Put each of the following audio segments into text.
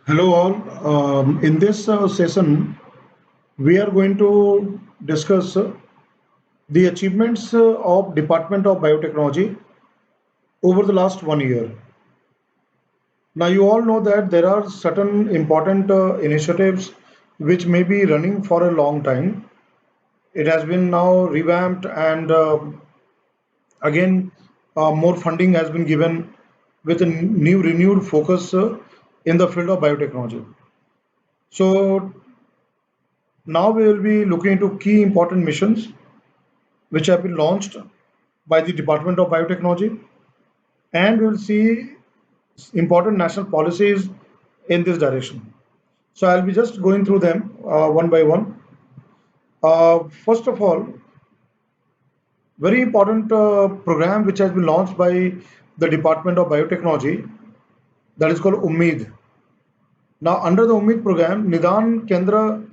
Hello all. In this session, we are going to discuss the achievements of Department of Biotechnology over the last 1 year. Now, you all know that there are certain important initiatives which may be running for a long time. It has been now revamped, and again, more funding has been given with a new renewed focus in the field of biotechnology. So now we will be looking into key important missions which have been launched by the Department of Biotechnology, and we will see important national policies in this direction. So I'll be just going through them one by one. First of all, very important program which has been launched by the Department of Biotechnology, that is called Ummeed. Now, under the Ummeed program, Nidan Kendra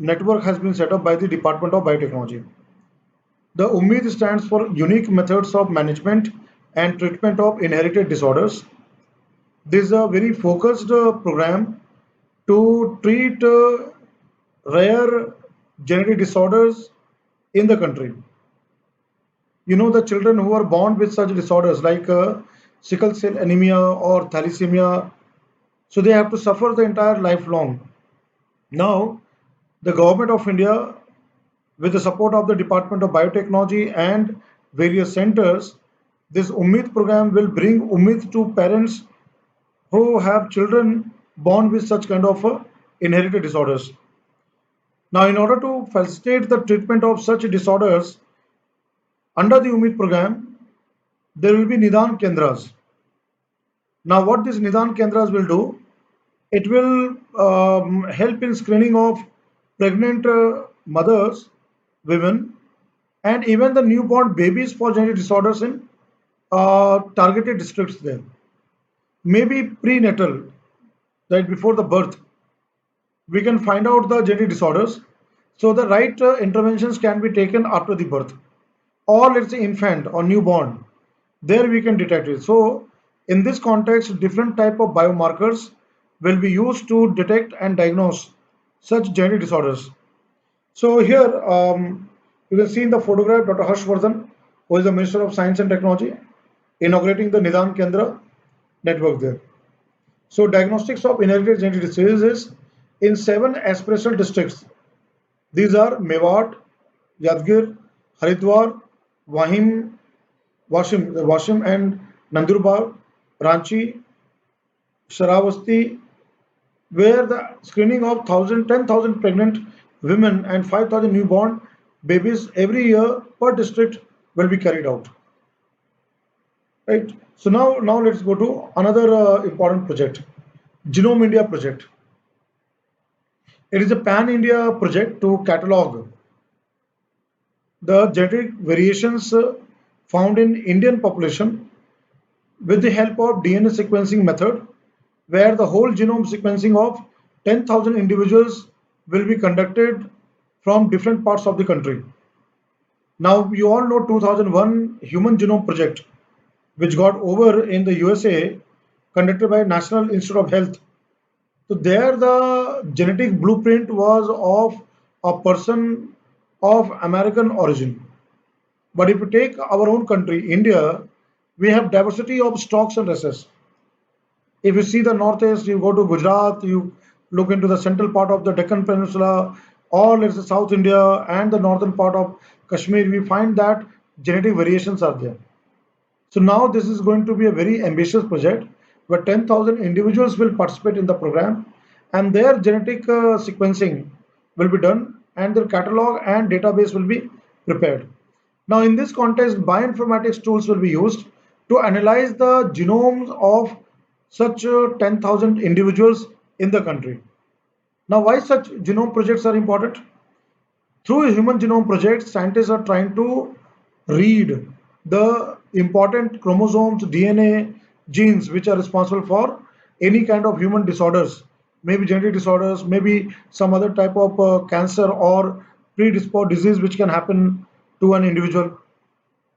network has been set up by the Department of Biotechnology. The UMMID stands for Unique Methods of Management and Treatment of Inherited Disorders. This is a very focused program to treat rare genetic disorders in the country. You know, the children who are born with such disorders like sickle cell anemia or thalassemia, so they have to suffer the entire lifelong. Now, the government of India, with the support of the Department of Biotechnology and various centers, this Ummeed program will bring Ummeed to parents who have children born with such kind of inherited disorders. Now, in order to facilitate the treatment of such disorders under the Ummeed program, there will be Nidan Kendras. Now, what these Nidan Kendras will do, it will help in screening of pregnant mothers, women, and even the newborn babies for genetic disorders in targeted districts there. Maybe prenatal, right before the birth, we can find out the genetic disorders. So the right interventions can be taken after the birth, or let's say infant or newborn. There we can detect it. So in this context, different type of biomarkers will be used to detect and diagnose such genetic disorders. So here you can see in the photograph Dr. Harshvardhan, who is the Minister of Science and Technology, inaugurating the Nidan Kendra network there. So diagnostics of inherited genetic diseases in seven aspirational districts. These are Mewat, Yadgir, Haridwar, Wahim, Washim and Nandurbar, Ranchi, Sharavasti, where the screening of 10,000 pregnant women and 5,000 newborn babies every year per district will be carried out. Right. So now let's go to another important project, Genome India project. It is a pan-India project to catalog the genetic variations found in Indian population with the help of DNA sequencing method, where the whole genome sequencing of 10,000 individuals will be conducted from different parts of the country. Now, you all know 2001 Human Genome Project, which got over in the USA, conducted by National Institute of Health. So there the genetic blueprint was of a person of American origin. But if you take our own country, India, we have diversity of stocks and races. If you see the northeast, you go to Gujarat, you look into the central part of the Deccan Peninsula, or let's say South India and the northern part of Kashmir, we find that genetic variations are there. So now this is going to be a very ambitious project where 10,000 individuals will participate in the program, and their genetic sequencing will be done, and their catalog and database will be prepared. Now in this context, bioinformatics tools will be used to analyze the genomes of such 10,000 individuals in the country. Now why such genome projects are important? Through a human genome project, scientists are trying to read the important chromosomes, DNA, genes which are responsible for any kind of human disorders, maybe genetic disorders, maybe some other type of cancer or predisposed disease which can happen to an individual.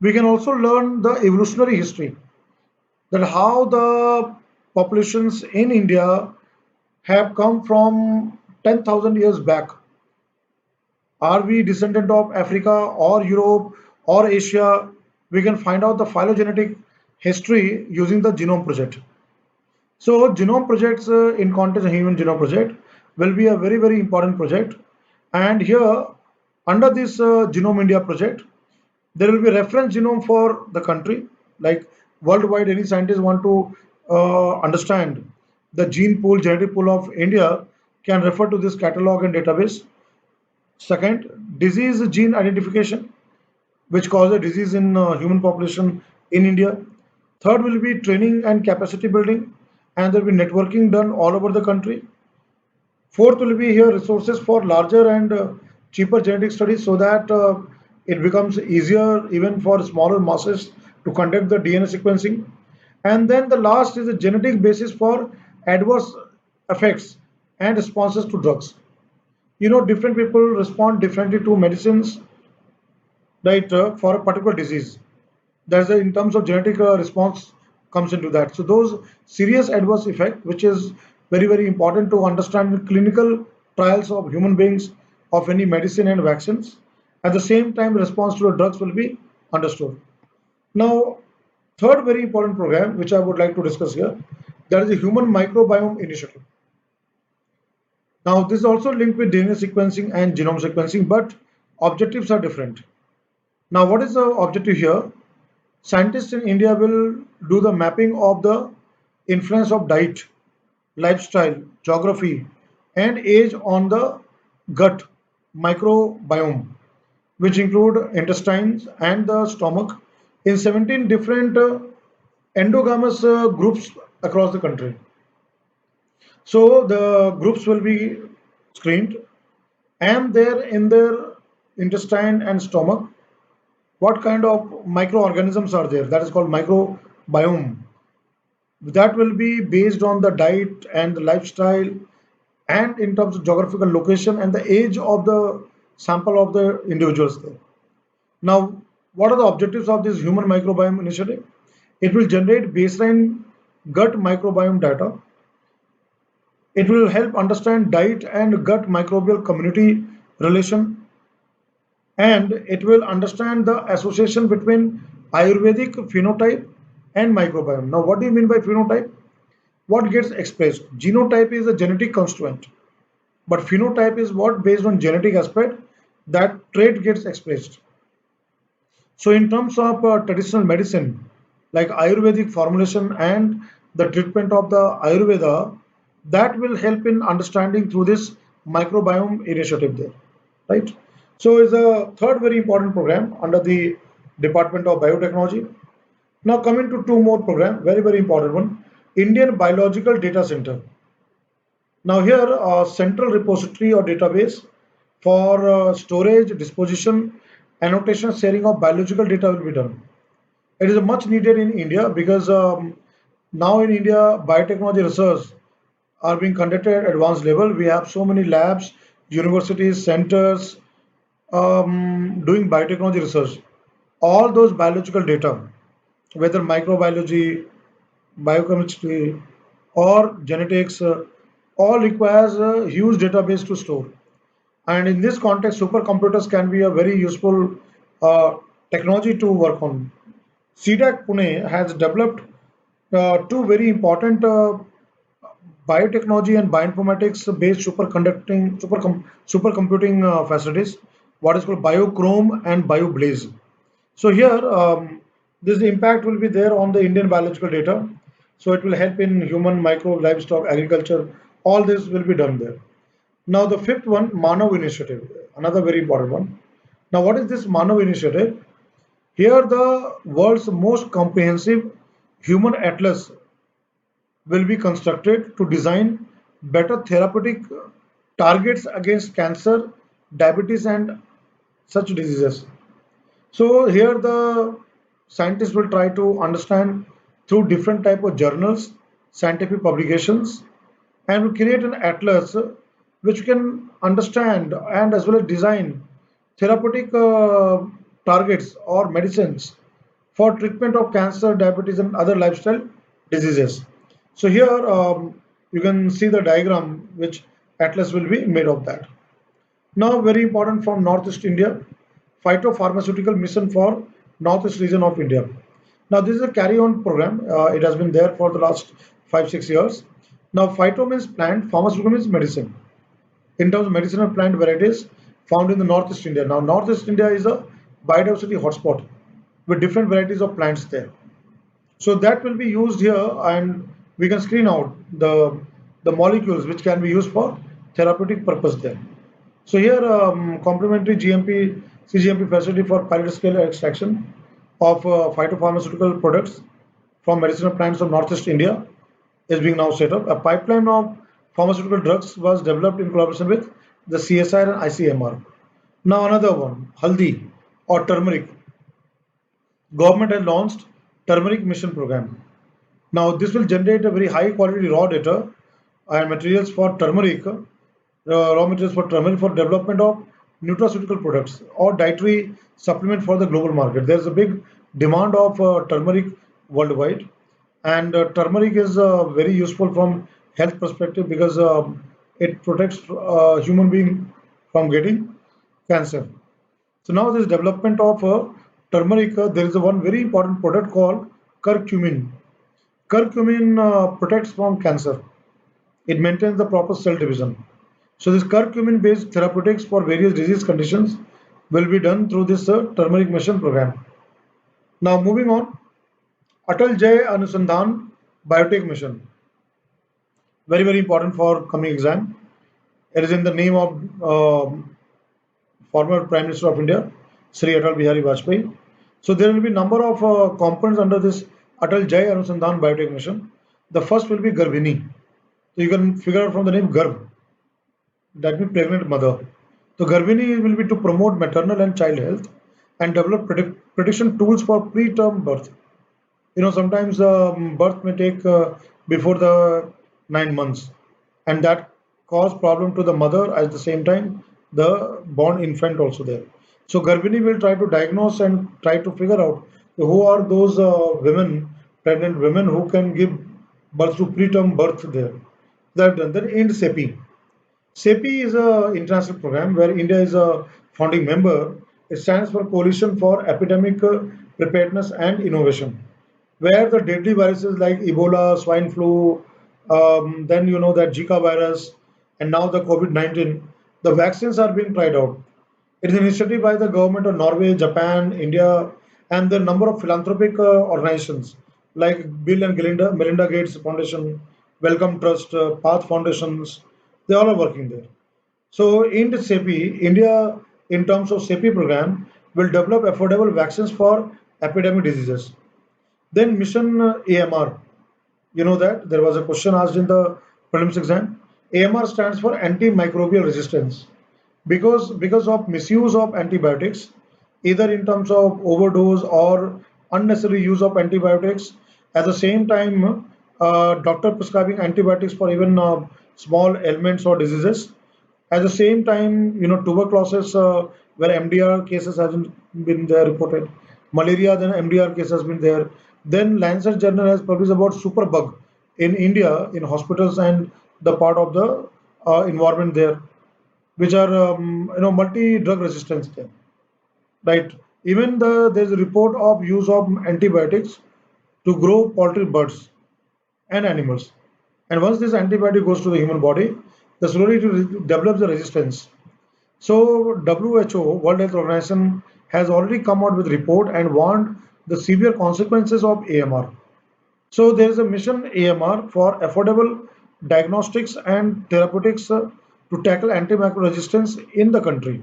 We can also learn the evolutionary history, that how the populations in India have come from 10,000 years back. Are we descendant of Africa or Europe or Asia? We can find out the phylogenetic history using the Genome Project. So genome projects in context of human genome project will be a very very important project. And here under this Genome India project, there will be reference genome for the country. Like worldwide, any scientist want to understand the gene pool, genetic pool of India can refer to this catalog and database. Second, disease gene identification, which causes disease in human population in India. Third will be training and capacity building, and there will be networking done all over the country. Fourth will be here resources for larger and cheaper genetic studies so that it becomes easier even for smaller masses to conduct the DNA sequencing. And then the last is the genetic basis for adverse effects and responses to drugs. You know, different people respond differently to medicines, right, for a particular disease. There's a, in terms of genetic response comes into that. So those serious adverse effect, which is very very important to understand in clinical trials of human beings of any medicine and vaccines. At the same time, response to the drugs will be understood. Now, third very important program which I would like to discuss here, that is the Human Microbiome Initiative. Now, this is also linked with DNA sequencing and genome sequencing, but objectives are different. Now, what is the objective here? Scientists in India will do the mapping of the influence of diet, lifestyle, geography, and age on the gut microbiome, which include intestines and the stomach in 17 different endogamous groups across the country. So the groups will be screened, and there in their intestine and stomach, what kind of microorganisms are there? That is called microbiome. That will be based on the diet and the lifestyle and in terms of geographical location and the age of the sample of the individuals there. Now, what are the objectives of this Human Microbiome Initiative? It will generate baseline gut microbiome data. It will help understand diet and gut microbial community relation, and it will understand the association between Ayurvedic phenotype and microbiome. Now, what do you mean by phenotype? What gets expressed? Genotype is a genetic constituent, but phenotype is what based on genetic aspect that trait gets expressed. So, in terms of traditional medicine, like Ayurvedic formulation and the treatment of the Ayurveda, that will help in understanding through this microbiome initiative there, right? So, is a third very important program under the Department of Biotechnology. Now, coming to two more program, very very important one, Indian Biological Data Center. Now here a central repository or database for storage, disposition, annotation, sharing of biological data will be done. It is much needed in India because now in India biotechnology research are being conducted at advanced level. We have so many labs, universities, centers doing biotechnology research. All those biological data, whether microbiology, biochemistry, or genetics, all requires a huge database to store. And in this context, supercomputers can be a very useful uh, technology to work on. CDAC Pune has developed two very important biotechnology and bioinformatics based supercomputing facilities, what is called Biochrome and BioBlaze. So here, this impact will be there on the Indian biological data. So it will help in human, micro, livestock, agriculture. All this will be done there. Now the fifth one, Manav Initiative, another very important one. Now what is this Manav Initiative? Here the world's most comprehensive human atlas will be constructed to design better therapeutic targets against cancer, diabetes, and such diseases. So here the scientists will try to understand through different type of journals, scientific publications, and will create an atlas which can understand and as well as design therapeutic targets or medicines for treatment of cancer, diabetes, and other lifestyle diseases. So here You can see the diagram which atlas will be made of that. Now, very important from Northeast India, phytopharmaceutical mission for Northeast region of India. Now, this is a carry-on program. It has been there for the last 5 6 years. Now, phyto means plant, pharmaceutical means medicine. In terms of medicinal plant varieties found in the Northeast India. Now, Northeast India is a biodiversity hotspot with different varieties of plants there. So that will be used here, and we can screen out the molecules which can be used for therapeutic purpose there. So here, complementary GMP, CGMP facility for pilot scale extraction of phytopharmaceutical products from medicinal plants of Northeast India is being now set up. A pipeline of pharmaceutical drugs was developed in collaboration with the CSIR and ICMR. Now another one, Haldi or turmeric. Government has launched turmeric mission program. Now this will generate a very high quality raw data and materials for turmeric, raw materials for turmeric for development of nutraceutical products or dietary supplement for the global market. There's a big demand of turmeric worldwide, and turmeric is very useful from health perspective because it protects human being from getting cancer. So now this development of turmeric, there is a one very important product called curcumin. Curcumin protects from cancer. It maintains the proper cell division. So this curcumin-based therapeutics for various disease conditions will be done through this turmeric mission program. Now moving on, Atal Jai Anusandhan Biotech Mission, very important for coming exam. It is in the name of former Prime Minister of India, Sri Atal Bihari Vajpayee. So there will be number of components under this Atal Jai Anusandhan Biotech Mission. The first will be Garbhini. So you can figure out from the name Garbh, that means pregnant mother. So Garbhini will be to promote maternal and child health and develop prediction tools for preterm birth. Sometimes birth may take before the 9 months, and that cause problem to the mother at the same time the born infant also there. So Garbhini will try to diagnose and try to figure out who are those women, pregnant women who can give birth to preterm birth there. That done. Then in SEPI. SEPI is an international program where India is a founding member. It stands for Coalition for Epidemic Preparedness and Innovation, where the deadly viruses like Ebola, swine flu, then that Zika virus, and now the COVID-19, the vaccines are being tried out. It is an initiative by the government of Norway, Japan, India, and the number of philanthropic organizations like Bill and Melinda Gates Foundation, Wellcome Trust, Path Foundations. They all are working there. So in the SEPI, India, in terms of SEPI program, will develop affordable vaccines for epidemic diseases. Then Mission AMR. You know that there was a question asked in the prelims exam. AMR stands for antimicrobial resistance because of misuse of antibiotics, either in terms of overdose or unnecessary use of antibiotics. At the same time, doctor prescribing antibiotics for even small ailments or diseases. At the same time, tuberculosis, where MDR cases hasn't been there reported. Malaria, then MDR case has been there. Then Lancet Journal has published about superbug in India in hospitals and the part of the environment there, which are multi-drug resistance there, right? Even there's a report of use of antibiotics to grow poultry birds and animals. And once this antibiotic goes to the human body, the slowly it develops the resistance. So WHO, World Health Organization, has already come out with report and warned the severe consequences of AMR. So there is a mission AMR for affordable diagnostics and therapeutics to tackle antimicrobial resistance in the country.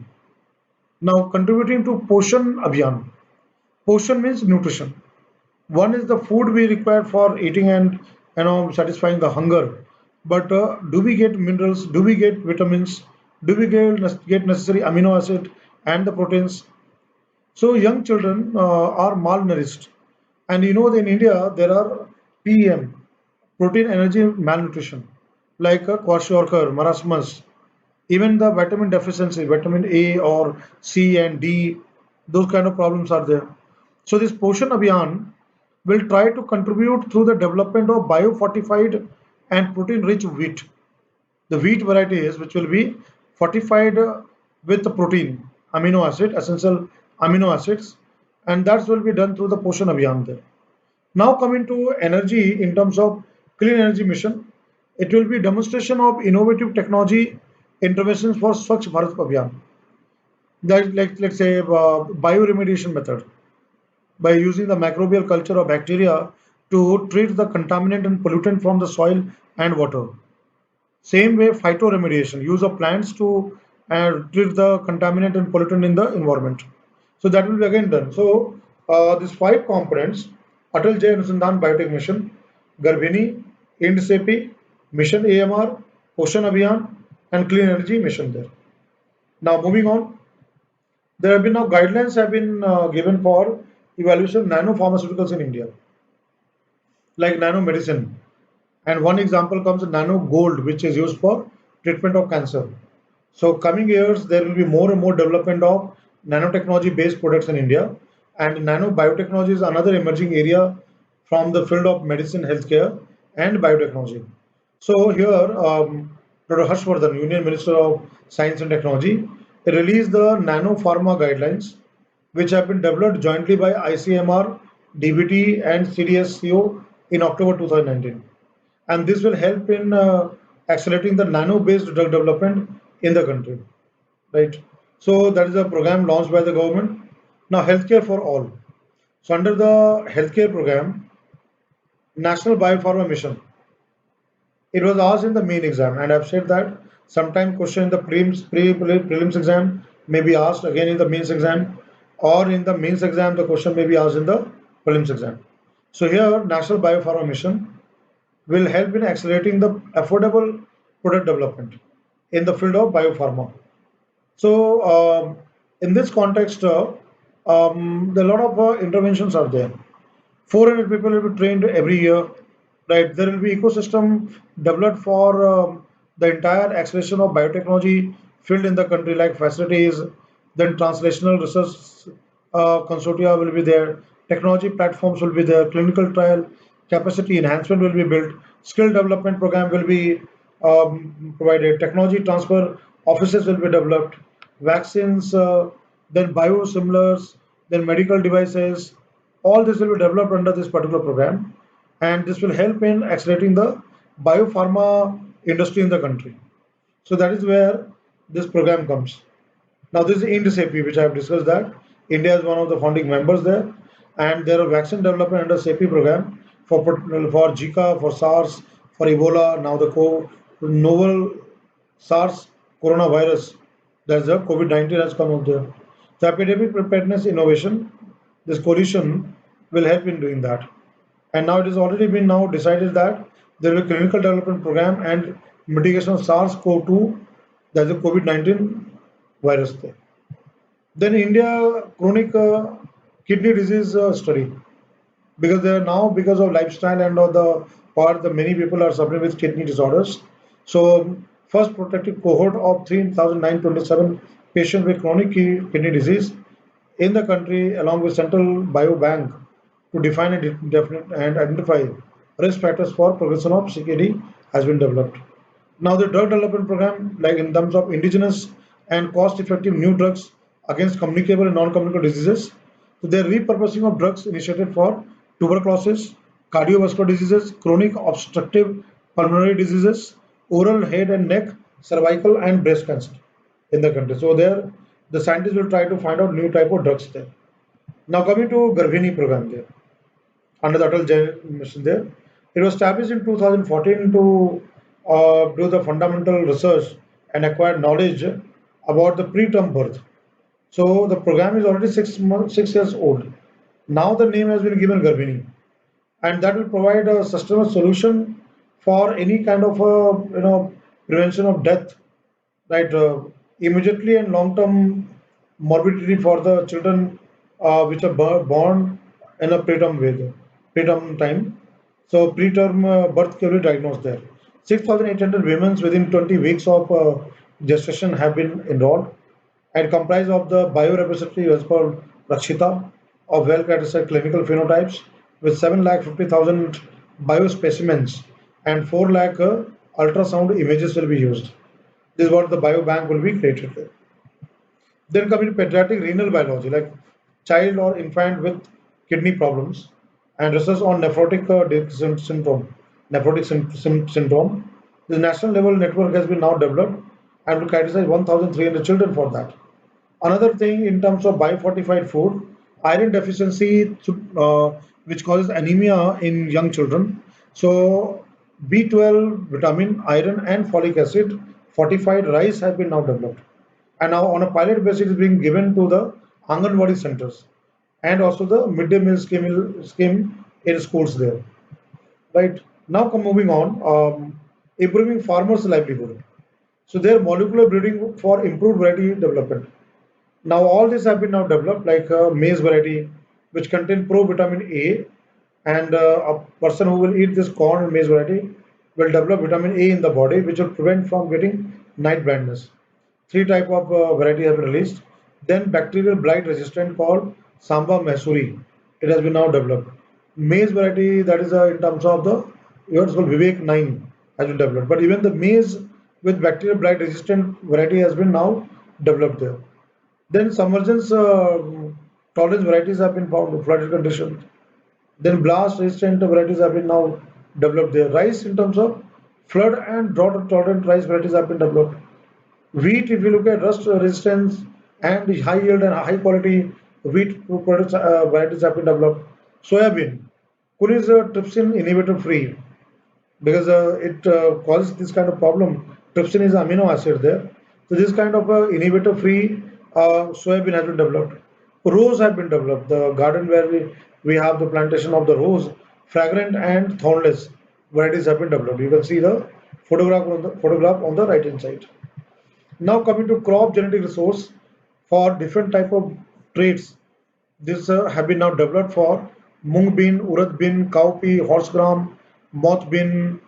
Now contributing to Poshan Abhiyan. Poshan means nutrition. One is the food we require for eating and satisfying the hunger. But do we get minerals? Do we get vitamins? Do we get necessary amino acid and the proteins? So young children are malnourished, and that in India there are PEM, protein energy malnutrition, like kwashiorkor, marasmus, even the vitamin deficiency, vitamin A or C and D, those kind of problems are there. So this Poshan Abhiyan will try to contribute through the development of biofortified and protein-rich wheat. The wheat varieties which will be fortified with the protein, amino acid, essential amino acids, and that will be done through the Poshan Abhiyan there. Now coming to energy in terms of clean energy mission, it will be demonstration of innovative technology interventions for Swachh Bharat Abhiyan. That like let's say bioremediation method by using the microbial culture of bacteria to treat the contaminant and pollutant from the soil and water. Same way, phytoremediation, use of plants to treat the contaminant and pollutant in the environment. So that will be again done. So these five components, Atal Jai Anusandhan Biotech Mission, Garbhini, INDSEPI, Mission AMR, Ocean Abhiyan, and Clean Energy Mission there. Now moving on, there have been now guidelines have been given for evaluation of nanopharmaceuticals in India, like nanomedicine. And one example comes nano gold, which is used for treatment of cancer. So coming years, there will be more and more development of nanotechnology based products in India. And nano biotechnology is another emerging area from the field of medicine, healthcare, and biotechnology. So here, Dr. Harshvardhan, Union Minister of Science and Technology, released the nano pharma guidelines, which have been developed jointly by ICMR, DBT, and CDSCO in October 2019, and this will help in accelerating the nano-based drug development in the country, right? So that is a program launched by the government. Now, healthcare for all. So under the healthcare program, National Biopharma Mission, it was asked in the main exam, and I've said that sometime question in the prelims exam may be asked again in the mains exam, or in the mains exam the question may be asked in the prelims exam. So here, National Biopharma Mission will help in accelerating the affordable product development in the field of biopharma. So, in this context, a lot of interventions are there. 400 people will be trained every year, right? There will be ecosystem developed for the entire acceleration of biotechnology field in the country, like facilities, then translational research consortia will be there, technology platforms will be there, clinical trial capacity enhancement will be built, skill development program will be provided, technology transfer offices will be developed, vaccines, then biosimilars, then medical devices, all this will be developed under this particular program, and this will help in accelerating the biopharma industry in the country. So that is where this program comes. Now this is IND-SEPI, which I have discussed that India is one of the founding members there, and there are vaccine development under SEPI program for Zika, for SARS, for Ebola. Now the novel SARS coronavirus, that's the COVID-19 has come out there. The epidemic preparedness innovation, this coalition will help in doing that. And now it has already been now decided that there will be a clinical development program and mitigation of SARS-CoV-2, that's the COVID-19 virus there. Then India chronic kidney disease study, because they are now because of lifestyle and all the part the many people are suffering with kidney disorders. So first protective cohort of 3,927 patients with chronic kidney disease in the country, along with Central Biobank, to define and definite and identify risk factors for progression of CKD has been developed. Now the drug development program, like in terms of indigenous and cost-effective new drugs against communicable and non-communicable diseases. So they are repurposing of drugs initiated for tuberculosis, cardiovascular diseases, chronic obstructive pulmonary diseases, oral head and neck, cervical and breast cancer in the country. So there, the scientists will try to find out new type of drugs there. Now coming to Garbhini program there, under the Atal Jain mission there. It was established in 2014 to do the fundamental research and acquire knowledge about the preterm birth. So the program is already 6 months, 6 years old. Now the name has been given Garbhini, and that will provide a sustainable solution for any kind of prevention of death, right? Immediately and long-term morbidity for the children which are born in a preterm way, preterm time. So preterm birth can be diagnosed there. 6,800 women within 20 weeks of gestation have been enrolled and comprise of the biorepository as per Rakshita of well-characterized clinical phenotypes with 7,50,000 biospecimens and 4 lakh ultrasound images will be used. This is what the biobank will be created with. Then coming to pediatric renal biology, like child or infant with kidney problems, and research on nephrotic syndrome. Syndrome. The national level network has been now developed and will categorize 1,300 children for that. Another thing in terms of biofortified food, iron deficiency, which causes anemia in young children. So B12, vitamin, iron, and folic acid fortified rice have been now developed, and now on a pilot basis it is being given to the Anganwadi centers and also the midday meal scheme in schools there. Right now, moving on, improving farmers' livelihood. So their molecular breeding for improved variety development. Now all these have been now developed, like maize variety, which contain provitamin A, and a person who will eat this corn and maize variety will develop vitamin A in the body, which will prevent from getting night blindness. Three type of variety have been released. Then bacterial blight resistant called Samba Mesuri. It has been now developed. Maize variety, that is in terms of the yours called Vivek 9 has been developed. But even the maize with bacterial blight resistant variety has been now developed there. Then submergence tolerance varieties have been found in flooded conditions. Then blast resistant varieties have been now developed there. Rice in terms of flood and drought tolerant rice varieties have been developed. Wheat, if you look at rust resistance and high yield and high quality wheat products varieties have been developed. Soybean, cool is trypsin inhibitor free because it causes this kind of problem. Trypsin is amino acid there. So this kind of inhibitor free soybean has been developed. Rose have been developed. The garden where we have the plantation of the rose, fragrant and thornless varieties have been developed. You can see the photograph on the right hand side. Now coming to crop genetic resource for different type of traits. This have been now developed for mung bean, urad bean, cowpea, horse gram, moth bean,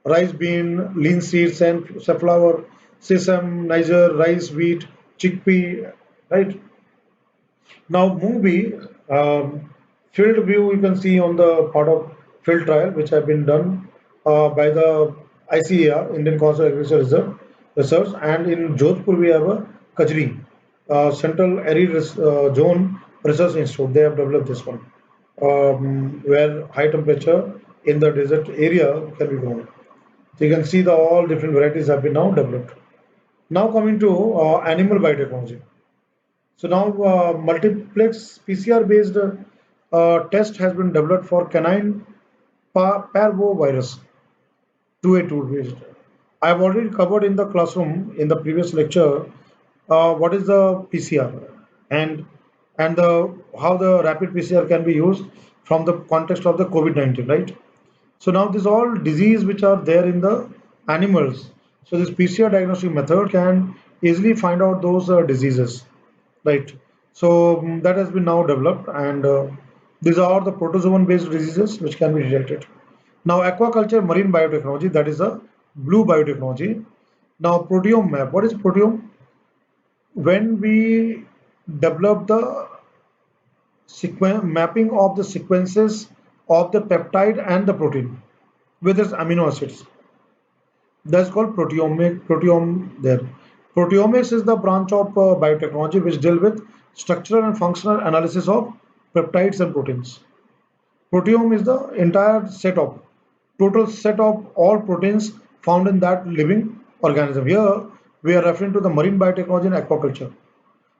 rice bean, lean seeds and safflower, sesame, Niger, rice, wheat, chickpea, right? Now mung bean, field view you can see on the part of field trial which have been done by the ICAR, Indian Council of Agriculture Research, and in Jodhpur we have a Kajri, Central Arid Zone Research Institute. They have developed this one, where high temperature in the desert area can be grown. So you can see the all different varieties have been now developed. Now coming to animal biotechnology. So now multiplex PCR based test has been developed for canine parvovirus 2A2 based. I have already covered in the classroom in the previous lecture what is the PCR and the how the rapid PCR can be used from the context of the COVID-19, right? So now these all disease which are there in the animals. So this PCR diagnostic method can easily find out those diseases, right? So that has been now developed, and these are the protozoan based diseases which can be detected. Now aquaculture marine biotechnology, that is a blue biotechnology. Now proteome map. What is proteome? When we develop the mapping of the sequences of the peptide and the protein with its amino acids, that's called proteome there. Proteomics is the branch of biotechnology which deal with structural and functional analysis of peptides and proteins. Proteome is the entire set of total set of all proteins found in that living organism. Here we are referring to the marine biotechnology and aquaculture.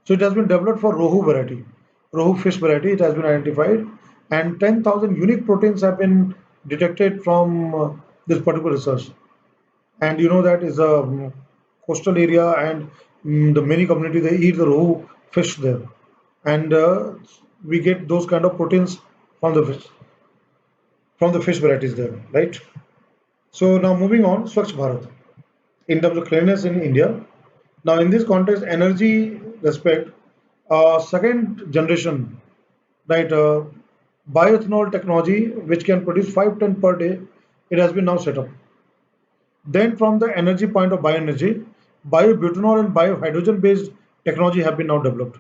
So it has been developed for Rohu variety, Rohu fish variety. It has been identified, and 10,000 unique proteins have been detected from this particular research. And you know that is a coastal area, and the many community they eat the Rohu fish there, and we get those kind of proteins from the fish varieties there, right? So now moving on, Swachh Bharat in terms of cleanliness in India. Now in this context, energy respect, second generation, right? Bioethanol technology, which can produce 5 ton per day, it has been now set up. Then from the energy point of bioenergy, biobutanol and biohydrogen based technology have been now developed.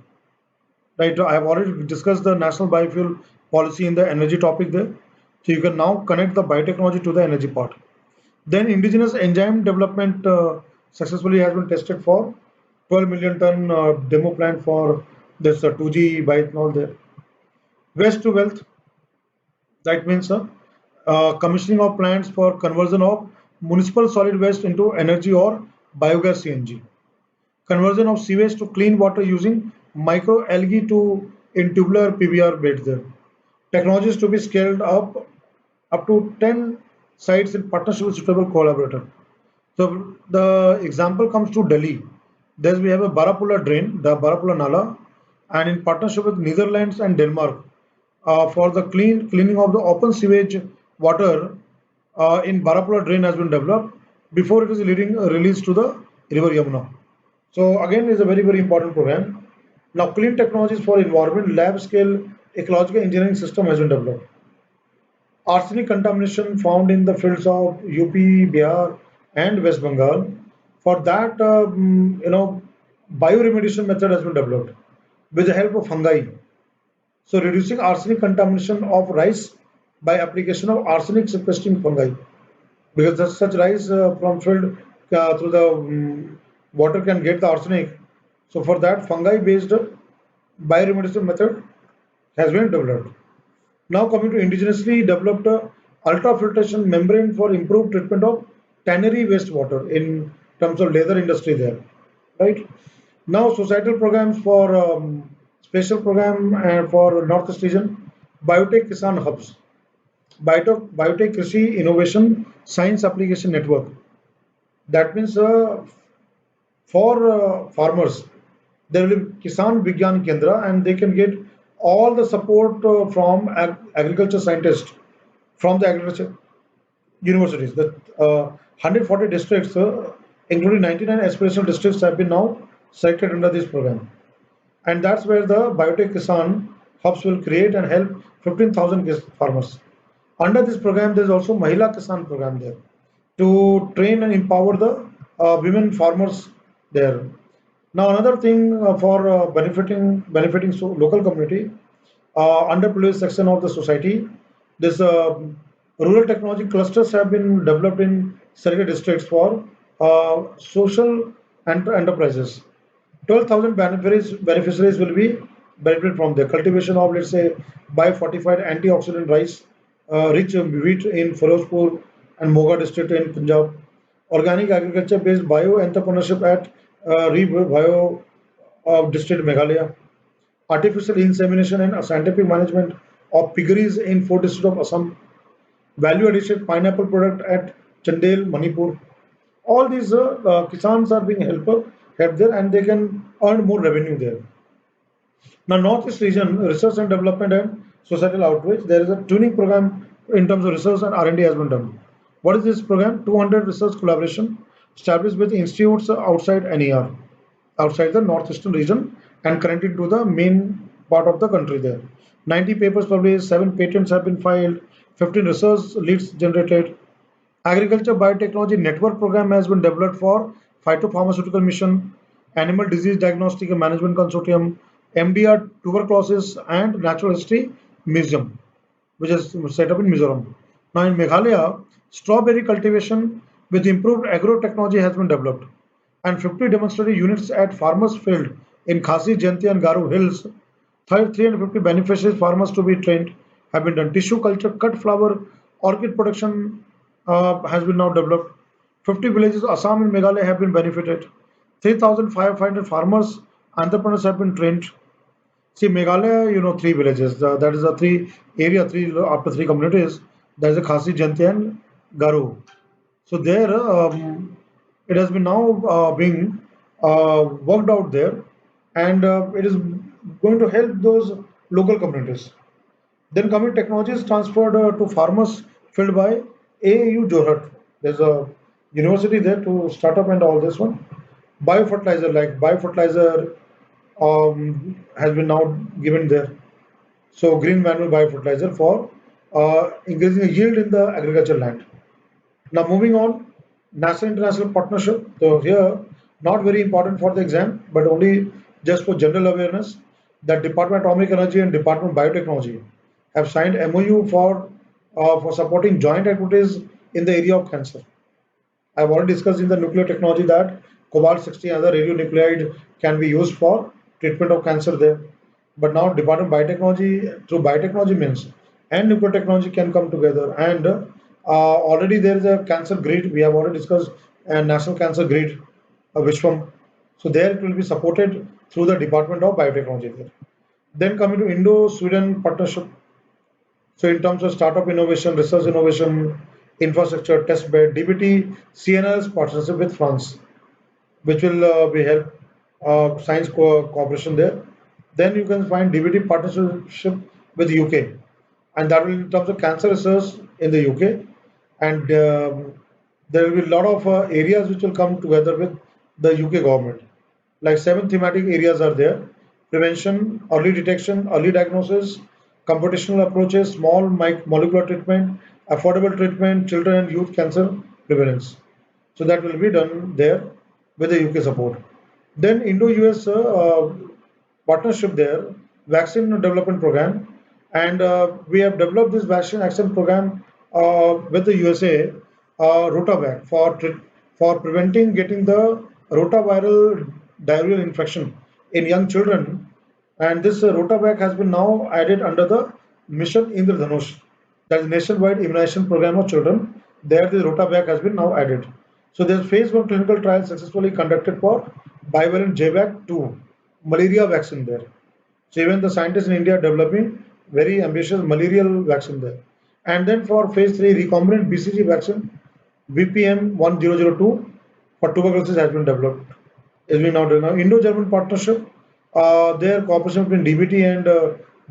Right, I have already discussed the national biofuel policy in the energy topic there. So you can now connect the biotechnology to the energy part. Then indigenous enzyme development successfully has been tested for 12 million ton demo plant for this 2G bioethanol there. Waste to wealth, that means commissioning of plants for conversion of municipal solid waste into energy or biogas CNG. Conversion of sewage to clean water using microalgae to in tubular PBR beds there. Technologies to be scaled up to 10 sites in partnership with suitable collaborator. So the example comes to Delhi. There we have a Barapula drain, the Barapula Nala, and in partnership with Netherlands and Denmark for the cleaning of the open sewage water in Barapula drain has been developed before it is released to the river Yamuna. So again, is a very important program. Now, clean technologies for environment, lab scale ecological engineering system has been developed. Arsenic contamination found in the fields of UP, Bihar, and West Bengal. For that, bioremediation method has been developed with the help of fungi. So, reducing arsenic contamination of rice by application of arsenic sequestering fungi, because such rice from field through the water can get the arsenic. So, for that, fungi-based bioremediation method has been developed. Now coming to indigenously developed ultrafiltration membrane for improved treatment of tannery wastewater in terms of leather industry there, right? Now societal programs for special program for Northeast region, Biotech Kisan Hubs, Biotech Krishi Innovation Science Application Network. That means for farmers, there will be Kisan Vigyan Kendra and they can get all the support from agriculture scientists from the agriculture universities. The 140 districts, including 99 aspirational districts, have been now selected under this program. And that's where the Biotech Kisan hubs will create and help 15,000 farmers. Under this program, there's also Mahila Kisan program there to train and empower the women farmers there. Now another thing for benefiting local community, underprivileged section of the society, this rural technology clusters have been developed in selected districts for social enterprises. 12,000 beneficiaries will be benefited from the cultivation of, let's say, biofortified antioxidant rice, rich wheat in Firozpur and Moga district in Punjab, organic agriculture based bio entrepreneurship at Re Bio district Meghalaya, artificial insemination and scientific management of piggeries in 4 districts of Assam, value addition pineapple product at Chandel, Manipur. All these kisans are being helped there and they can earn more revenue there. Now, Northeast region research and development and societal outreach. There is a tuning program in terms of research and R&D has been done. What is this program? 200 research collaboration established with institutes outside NER, outside the northeastern region, and connected to the main part of the country there. 90 papers published, 7 patents have been filed, 15 research leads generated. Agriculture Biotechnology Network Program has been developed for Phytopharmaceutical Mission, Animal Disease Diagnostic and Management Consortium, MDR Tuberculosis and Natural History Museum, which is set up in Mizoram. Now in Meghalaya, strawberry cultivation with improved agro technology has been developed, and 50 demonstrative units at Farmers Field in Khasi, Jaintia and Garu Hills. 350 beneficiaries farmers to be trained have been done. Tissue culture, cut flower, orchid production has been now developed. 50 villages, Assam and Meghalaya have been benefited. 3,500 farmers, entrepreneurs have been trained. See, Meghalaya, 3 villages. That is a after three communities. There is a Khasi, Janti, and Garu. So there, it has been now being worked out there, and it is going to help those local communities. Then coming technologies transferred to farmers filled by AAU Jorhat. There's a university there to start up and all this one. Biofertilizer, like biofertilizer has been now given there. So green manual biofertilizer for increasing the yield in the agricultural land. Now moving on, national international partnership. So here, not very important for the exam, but only just for general awareness. That Department of Atomic Energy and Department of Biotechnology have signed MOU for supporting joint activities in the area of cancer. I've already discussed in the nuclear technology that cobalt 60 and other radionuclide can be used for treatment of cancer there. But now Department of Biotechnology through biotechnology means and nuclear technology can come together. And already there is a cancer grid. We have already discussed a national cancer grid, Vishwam. So there it will be supported through the Department of Biotechnology there. Then coming to Indo-Sweden partnership, so in terms of startup innovation, research innovation, infrastructure, test bed, DBT, CNR's partnership with France, which will be help science cooperation there. Then you can find DBT partnership with UK, and that will in terms of cancer research in the UK, and there will be a lot of areas which will come together with the UK government. Like seven thematic areas are there: prevention, early detection, early diagnosis, computational approaches, small molecular treatment, affordable treatment, children and youth cancer prevalence. So that will be done there with the UK support. Then Indo-US partnership there, vaccine development program, and we have developed this vaccine action program with the USA, Rotavac for preventing getting the rotaviral diarrheal infection in young children, and this Rotavac has been now added under the Mission Indradhanush, that is nationwide immunization program of children. There the Rotavac has been now added. So there's phase one clinical trial successfully conducted for bivalent JVAC 2 malaria vaccine there. So even the scientists in India are developing very ambitious malarial vaccine there. And then for phase 3 recombinant BCG vaccine, VPM 1002 for tuberculosis has been developed. Is being now done. Now, Indo-German partnership, their cooperation between DBT and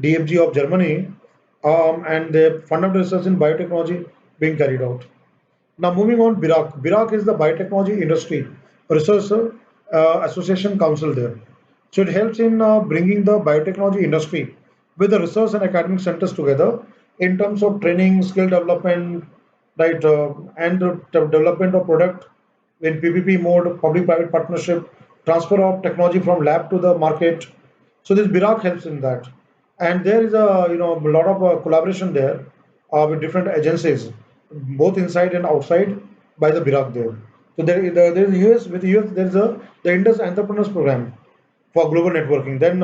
DFG of Germany, and the fundamental research in biotechnology being carried out. Now moving on, BIRAC. BIRAC is the Biotechnology Industry Research Association Council there. So it helps in bringing the biotechnology industry with the research and academic centers together in terms of training, skill development, right, and the development of product in PPP mode, public-private partnership, transfer of technology from lab to the market. So this BIRAC helps in that, and there is a a lot of collaboration there with different agencies, both inside and outside by the BIRAC there. So there is US with US there is a the Indus Entrepreneurs Program for global networking. Then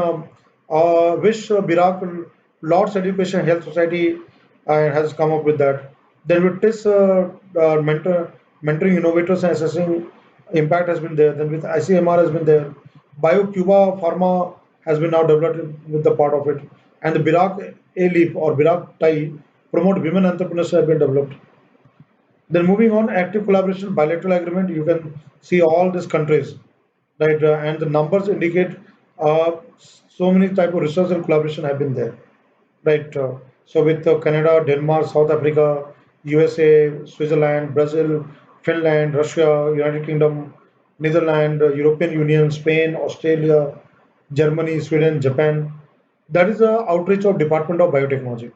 which BIRAC Lord's Education Health Society has come up with that. Then with this mentoring innovators and assessing impact has been there. Then with ICMR has been there. BioCuba Pharma has been now developed with the part of it. And the BIRAC A-Leap or BIRAC TIE promote women entrepreneurs have been developed. Then moving on, active collaboration, bilateral agreement, you can see all these countries, right? And the numbers indicate so many type of research and collaboration have been there, right? So with Canada, Denmark, South Africa, USA, Switzerland, Brazil, Finland, Russia, United Kingdom, Netherlands, European Union, Spain, Australia, Germany, Sweden, Japan. That is the outreach of Department of Biotechnology.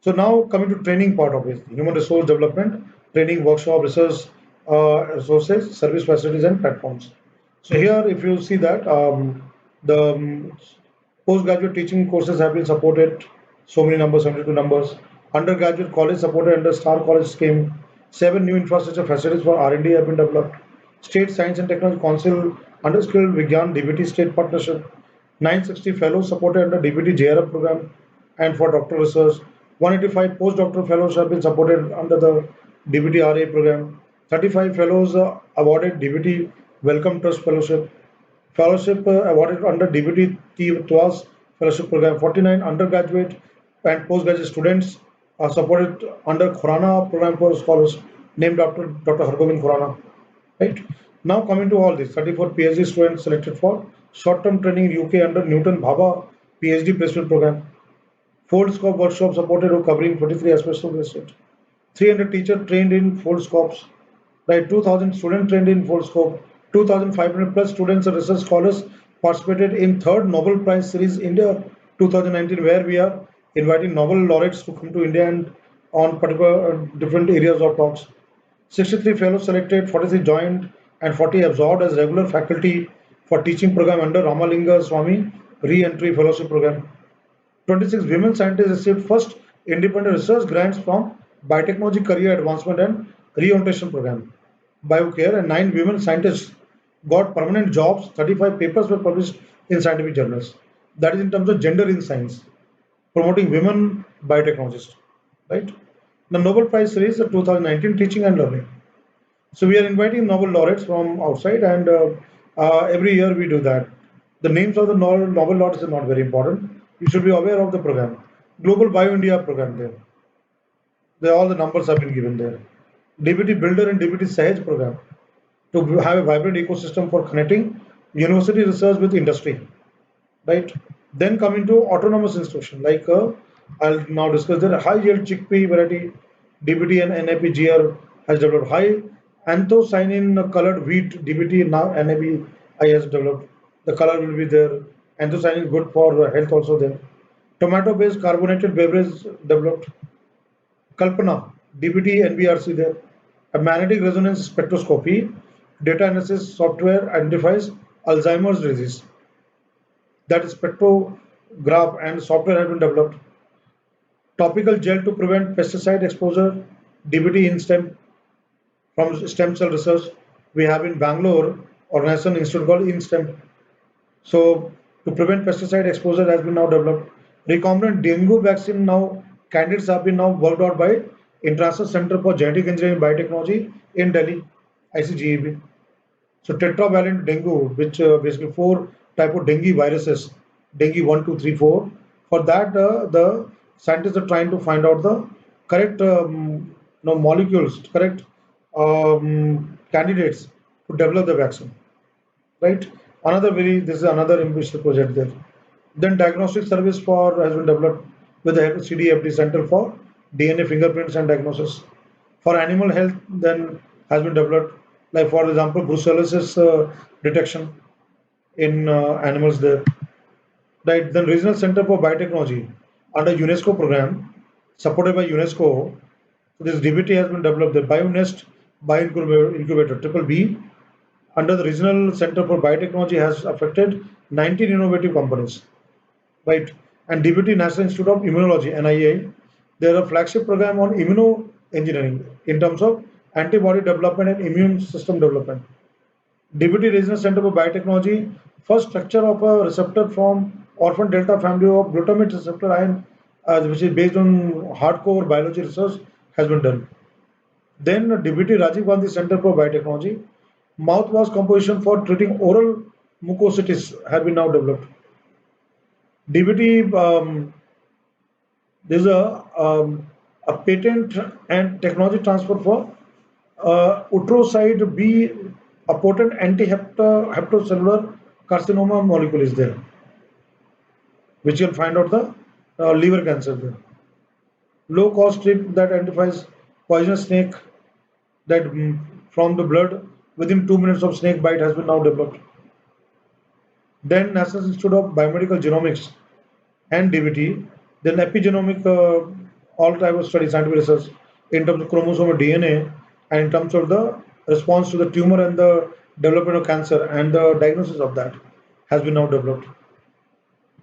So now coming to training part of it, human resource development, training, workshop, research, resources, service facilities, and platforms. So here, if you see that the postgraduate teaching courses have been supported, so many numbers, 72 numbers. Undergraduate college supported under Star College scheme. Seven new infrastructure facilities for R&D have been developed. State Science and Technology Council under Skill Vigyan DBT State Partnership. 960 fellows supported under DBT JRF program and for doctoral research. 185 postdoctoral fellows have been supported under the DBT RA program. 35 fellows awarded DBT Welcome Trust Fellowship. Fellowship awarded under DBT TWAS Fellowship Program. 49 undergraduate and postgraduate students are supported under Khurana Program for Scholars named after Dr. Hargobind Khurana. Right? Now coming to all this, 34 PhD students selected for short-term training in UK under Newton Bhabha PhD Placement Program. Fold scope workshop supported covering 23 aspects of research. 300 teachers trained in fold scopes, right? 2,000 students trained in fold scope. 2,500 plus students and research scholars participated in third Nobel Prize Series India 2019, where we are inviting Nobel laureates to come to India and on particular different areas of talks. 63 fellows selected, 43 joined, and 40 absorbed as regular faculty for teaching program under Ramalinga Swami Re-Entry Fellowship Program. 26 women scientists received first independent research grants from Biotechnology Career Advancement and Reorientation Program. biocare, and 9 women scientists got permanent jobs. 35 papers were published in scientific journals. That is in terms of gender in science, promoting women biotechnologists. Right? The Nobel Prize series, 2019, teaching and learning. So we are inviting Nobel laureates from outside, and every year we do that. The names of the Nobel laureates are not very important. You should be aware of the program. Global Bio India program there. All the numbers have been given there. DBT Builder and DBT Sahaj program to have a vibrant ecosystem for connecting university research with industry. Right. Then coming to autonomous institution, like I'll now discuss that high yield chickpea variety DBT and NAPGR has developed. High anthocyanin colored wheat DBT now NAPI has developed. The color will be there. Anthocyanin is good for health also there. Tomato based carbonated beverage developed. Kalpana DBT NBRC there. A magnetic resonance spectroscopy data analysis software identifies Alzheimer's disease. That spectrograph and software have been developed. Topical gel to prevent pesticide exposure, DBT in from stem cell research. We have in Bangalore organization institute called InStem. So to prevent pesticide exposure has been now developed. Recombinant dengue vaccine now candidates have been now worked out by International Center for Genetic Engineering and Biotechnology in Delhi, ICGEB. So tetravalent dengue, which basically four type of dengue viruses, dengue 1, 2, 3, 4. For that, the scientists are trying to find out the correct no, molecules, correct candidates to develop the vaccine. Right? This is another ambitious project there. Then diagnostic service for has been developed with the help of CDFD Center for DNA fingerprints and diagnosis. For animal health, then has been developed, like for example, brucellosis detection in animals there. Right. Then Regional Center for Biotechnology under UNESCO program, supported by UNESCO. This DBT has been developed. The BioNest Bioincubator Triple B under the Regional Center for Biotechnology has affected 19 innovative companies. Right. And DBT National Institute of Immunology (NIA), there are a flagship program on immunoengineering in terms of antibody development and immune system development. DBT Regional Center for Biotechnology, first structure of a receptor from orphan delta family of glutamate receptor ion, which is based on hardcore biology research, has been done. Then DBT Rajiv Gandhi Center for Biotechnology, mouthwash composition for treating oral mucositis have been now developed. DBT, there's a patent and technology transfer for utroside B, a potent anti-hepatocellular carcinoma molecule is there, which you'll find out the liver cancer there. Low cost strip that identifies poisonous snake that from the blood within 2 minutes of snake bite has been now developed. Then National Institute of Biomedical Genomics and DBT, then epigenomic, all type of studies, scientific research in terms of chromosome or DNA, and in terms of the response to the tumor and the development of cancer and the diagnosis of that has been now developed.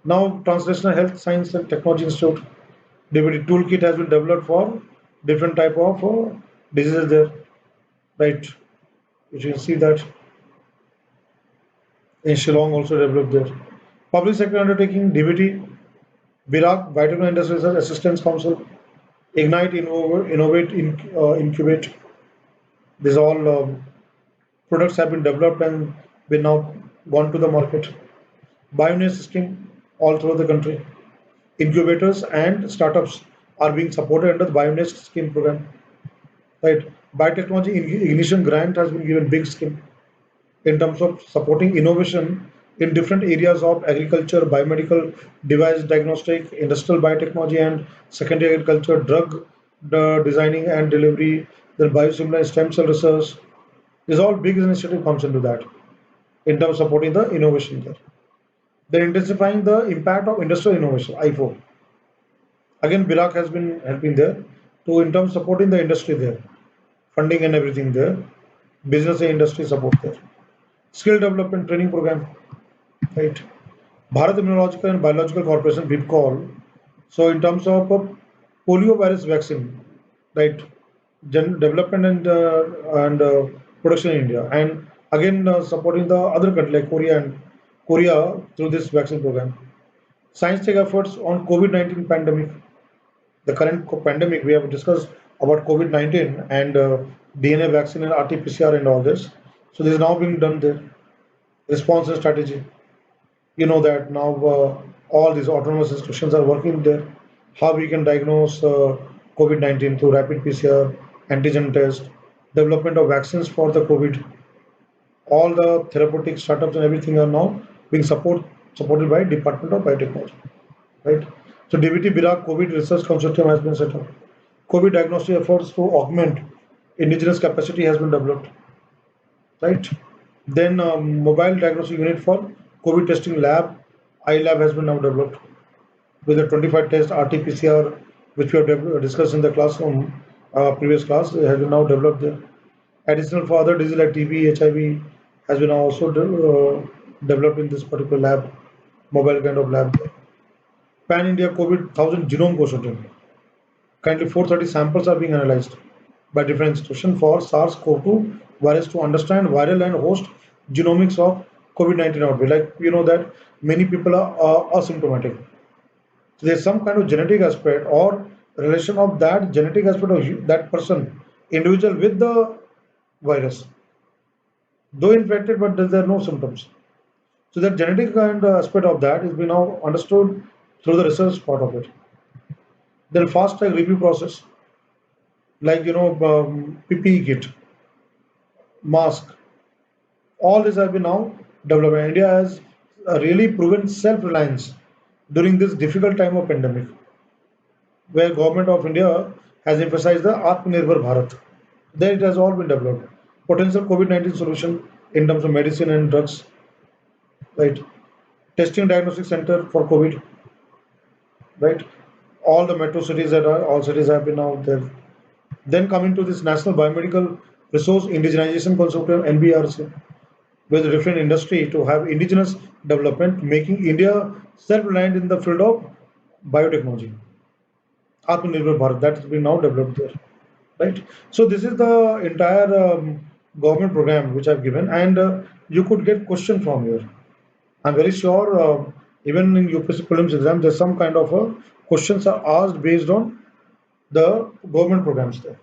Now, Translational Health Science and Technology Institute DBT toolkit has been developed for different type of diseases there, right? You can see that in Shillong also developed there. Public sector undertaking DBT, BIRAC, Biotechnology Industry Research Assistance Council, Ignite, Innovate, Incubate. These all products have been developed and been now gone to the market. BioNest scheme all through the country. Incubators and startups are being supported under the BioNest scheme program. Right. Biotechnology Ignition Grant has been given big scheme in terms of supporting innovation in different areas of agriculture, biomedical, device diagnostic, industrial biotechnology, and secondary agriculture, drug designing and delivery, the biosimilar stem cell research. This all big initiative comes into that in terms of supporting the innovation there. Then intensifying the impact of industrial innovation, I4. Again, BIRAC has been helping there to in terms of supporting the industry there, funding and everything there, business and industry support there. Skill development training program, right? Bharat Immunological and Biological Corporation, BIPCOL. So in terms of polio virus vaccine, right? Development and production in India, and again supporting the other country like Korea through this vaccine program. Scientific efforts on COVID-19 pandemic, the current pandemic we have discussed about COVID-19 and DNA vaccine and RT-PCR and all this. So this is now being done there. Response and strategy. You know that now all these autonomous institutions are working there. How we can diagnose COVID-19 through rapid PCR, antigen test, development of vaccines for the COVID. All the therapeutic startups and everything are now being supported by Department of Biotechnology, right? So DBT Bira COVID Research Consortium has been set up. COVID diagnostic efforts to augment indigenous capacity has been developed, right? Then mobile diagnostic unit for COVID testing lab, iLab has been now developed with the 25 test RT-PCR, which we have discussed in the classroom, previous class, has been now developed there. Additional for other diseases like TB, HIV has been also developed in this particular lab, mobile kind of lab. Pan India COVID 1000 Genome Consortium. Currently, 430 samples are being analyzed by different institutions for SARS-CoV-2 virus to understand viral and host genomics of COVID-19 outbreak. Like you know that many people are asymptomatic. So there's some kind of genetic aspect or relation of that genetic aspect of that person, individual with the virus, though infected, but there are no symptoms. So that genetic kind of aspect of that is being now understood through the research part of it. Then fast track review process, like PPE kit, mask, all these have been now developed. India has really proven self-reliance during this difficult time of pandemic, where government of India has emphasized the Atmanirbhar Bharat. There it has all been developed. Potential COVID-19 solution in terms of medicine and drugs, right? Testing diagnostic center for COVID, right? All the metro cities that are all cities have been out there. Then coming to this National Biomedical Resource Indigenization Consortium (NBRC), with different industry to have indigenous development, making India self-reliant in the field of biotechnology. Atmanirbhar Bharat that has been now developed there, right? So this is the entire government program which I've given, and you could get question from here. I'm very sure even in UPSC prelims exam, there's some kind of questions are asked based on the government programs there.